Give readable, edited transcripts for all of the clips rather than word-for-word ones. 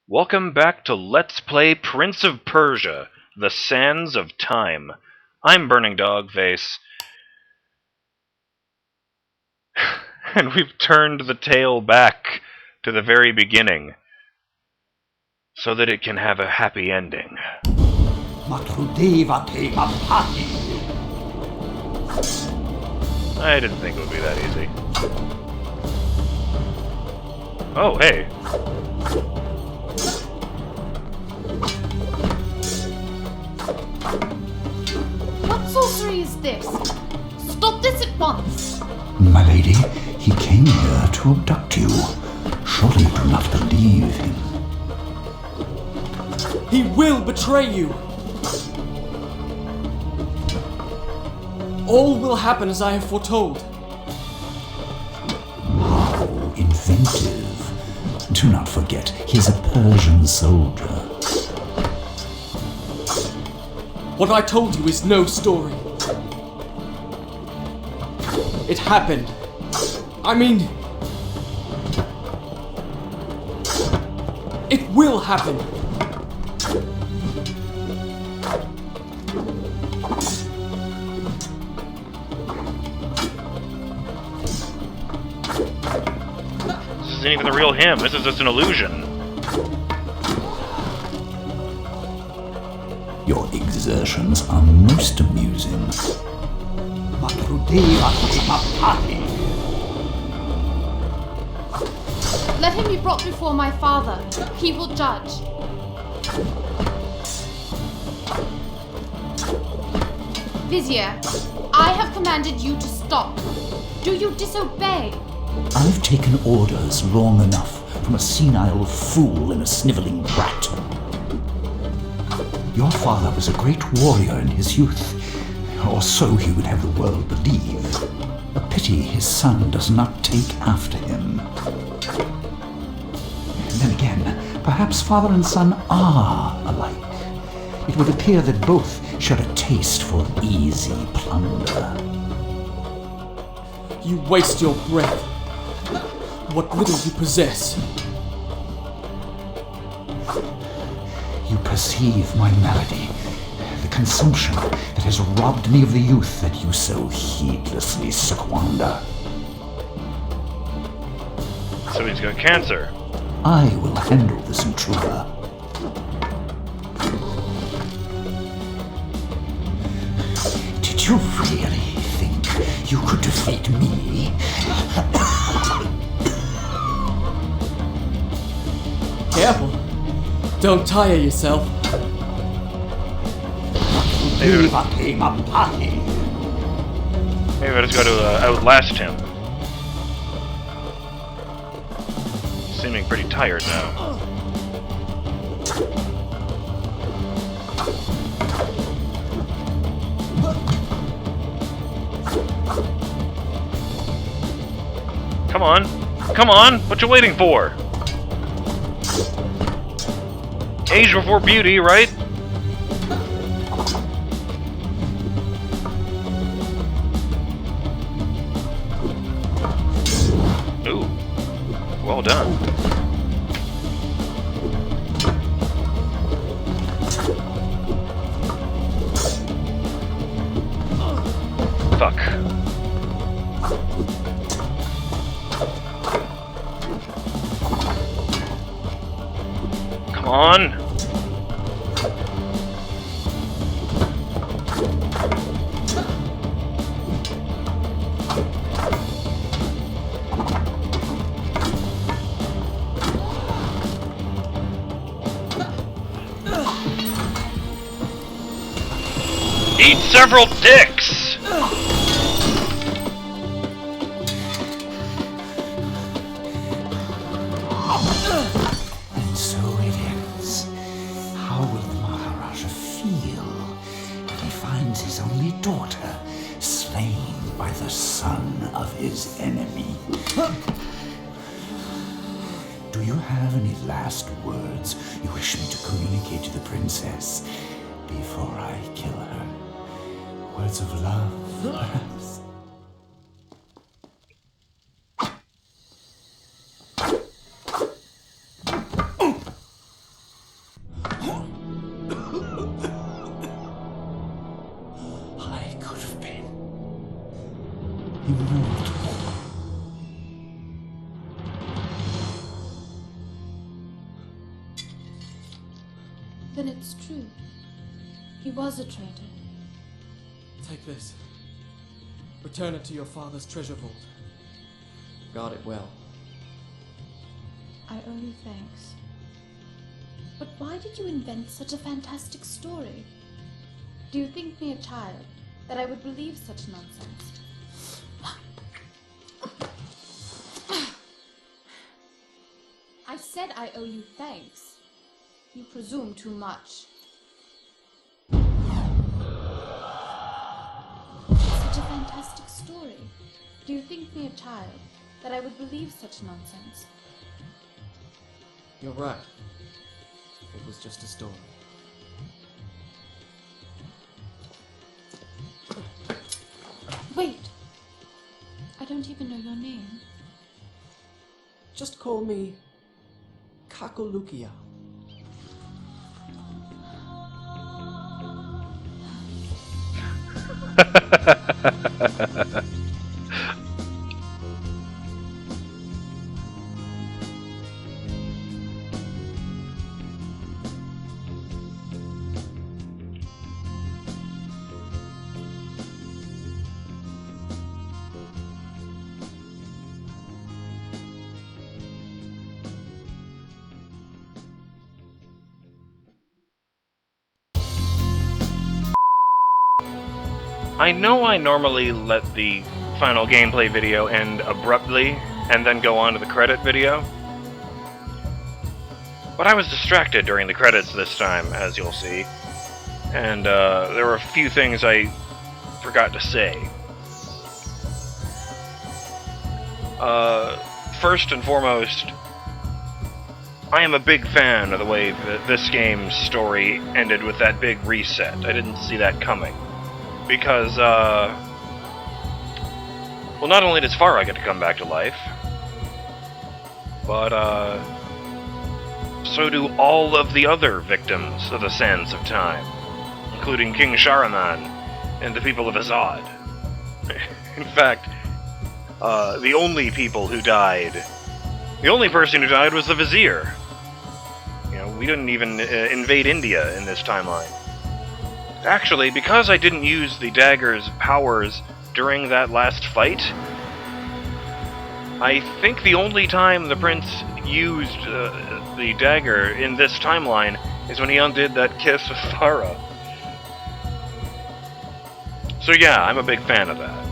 Welcome back to Let's Play Prince of Persia, The Sands of Time. I'm BurningDogFace, and we've turned the tale back to the very beginning, so that it can have a happy ending. I didn't think it would be that easy. Oh, hey. What sorcery is this? Stop this at once! My lady, he came here to abduct you. Surely you do not believe him. He will betray you! All will happen as I have foretold. How inventive. Do not forget, he is a Persian soldier. What I told you is no story. It happened. I mean... it will happen. This isn't even the real him, this is just an illusion. Your exertions are most amusing. Let him be brought before my father. He will judge. Vizier, I have commanded you to stop. Do you disobey? I've taken orders long enough from a senile fool and a sniveling brat. Your father was a great warrior in his youth, or so he would have the world believe. A pity his son does not take after him. And then again, perhaps father and son are alike. It would appear that both share a taste for easy plunder. You waste your breath. What little you possess. You perceive my malady, the consumption that has robbed me of the youth that you so heedlessly squander. So he's got cancer. I will handle this intruder. Did you really think you could defeat me? Careful. Don't tire yourself. Maybe I just got to outlast him. Seeming pretty tired now. Come on! Come on! What you waiting for? Age before beauty, right? Ooh. Well done. Fuck. Come on. Eat several dicks! And so it ends. How will the Maharaja feel when he finds his only daughter slain by the son of his enemy? Do you have any last words you wish me to communicate to the princess before I kill her? Words of love, perhaps? Then it's true. He was a traitor. Take this. Return it to your father's treasure vault. Guard it well. I owe you thanks. But why did you invent such a fantastic story? Do you think me a child, that I would believe such nonsense? I said I owe you thanks. You presume too much. Such a fantastic story. Do you think me a child, that I would believe such nonsense? You're right. It was just a story. Wait! I don't even know your name. Just call me Kakolukia. I know I normally let the final gameplay video end abruptly and then go on to the credit video, but I was distracted during the credits this time, as you'll see, and there were a few things I forgot to say. First and foremost, I am a big fan of the way that this game's story ended with that big reset. I didn't see that coming. Because, well, not only does Farah get to come back to life, but, so do all of the other victims of the Sands of Time, including King Shahraman and the people of Azad. In fact, the only person who died was the Vizier. You know, we didn't even invade India in this timeline. Actually, because I didn't use the Dagger's powers during that last fight, I think the only time the Prince used the Dagger in this timeline is when he undid that kiss with Farah. So yeah, I'm a big fan of that.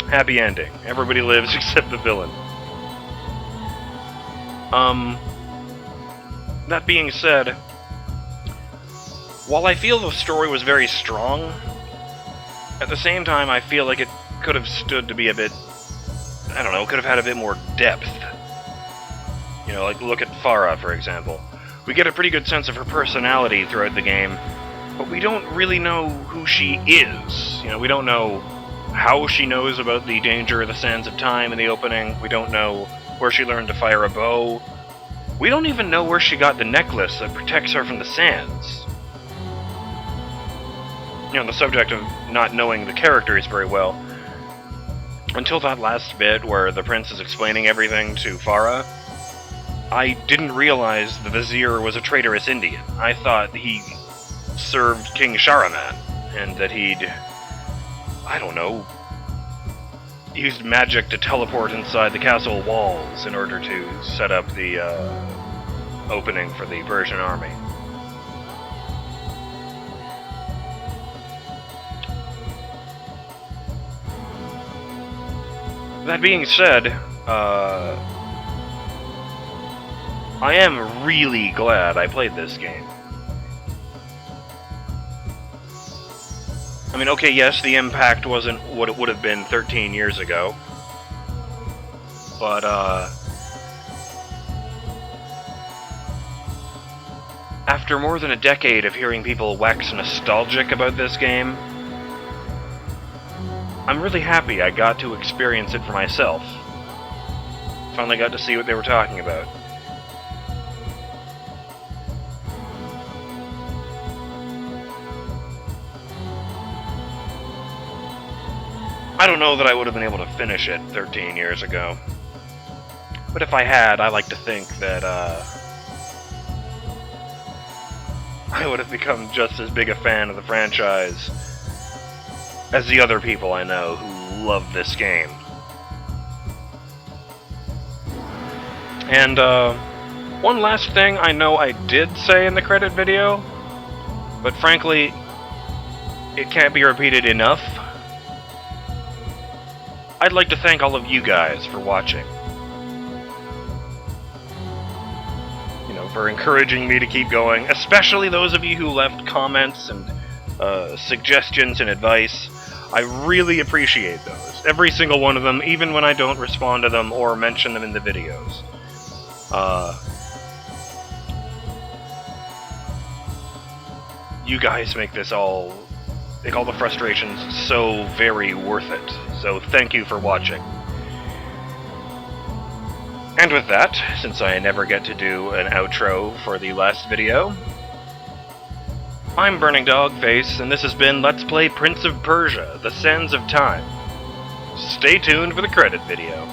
Happy ending. Everybody lives except the villain. That being said, while I feel the story was very strong, at the same time I feel like it could have stood to be a bit, I don't know, could have had a bit more depth. You know, like look at Farah, for example. We get a pretty good sense of her personality throughout the game, but we don't really know who she is. You know, we don't know how she knows about the danger of the Sands of Time in the opening. We don't know where she learned to fire a bow. We don't even know where she got the necklace that protects her from the sands. You know, the subject of not knowing the characters very well, until that last bit where the prince is explaining everything to Farah, I didn't realize the Vizier was a traitorous Indian. I thought he served King Shahraman, and that he'd, I don't know, used magic to teleport inside the castle walls in order to set up the opening for the Persian army. That being said, I am really glad I played this game. I mean, okay, yes, the impact wasn't what it would have been 13 years ago, but, after more than a decade of hearing people wax nostalgic about this game, I'm really happy I got to experience it for myself. Finally got to see what they were talking about. I don't know that I would have been able to finish it 13 years ago. But if I had, I like to think that, I would have become just as big a fan of the franchise as the other people I know who love this game. And, one last thing I know I did say in the credit video, but frankly, it can't be repeated enough. I'd like to thank all of you guys for watching. You know, for encouraging me to keep going, especially those of you who left comments and suggestions and advice. I really appreciate those. Every single one of them, even when I don't respond to them or mention them in the videos. You guys make all the frustrations so very worth it. So thank you for watching. And with that, since I never get to do an outro for the last video, I'm BurningDogFace, and this has been Let's Play Prince of Persia: The Sands of Time. Stay tuned for the credit video.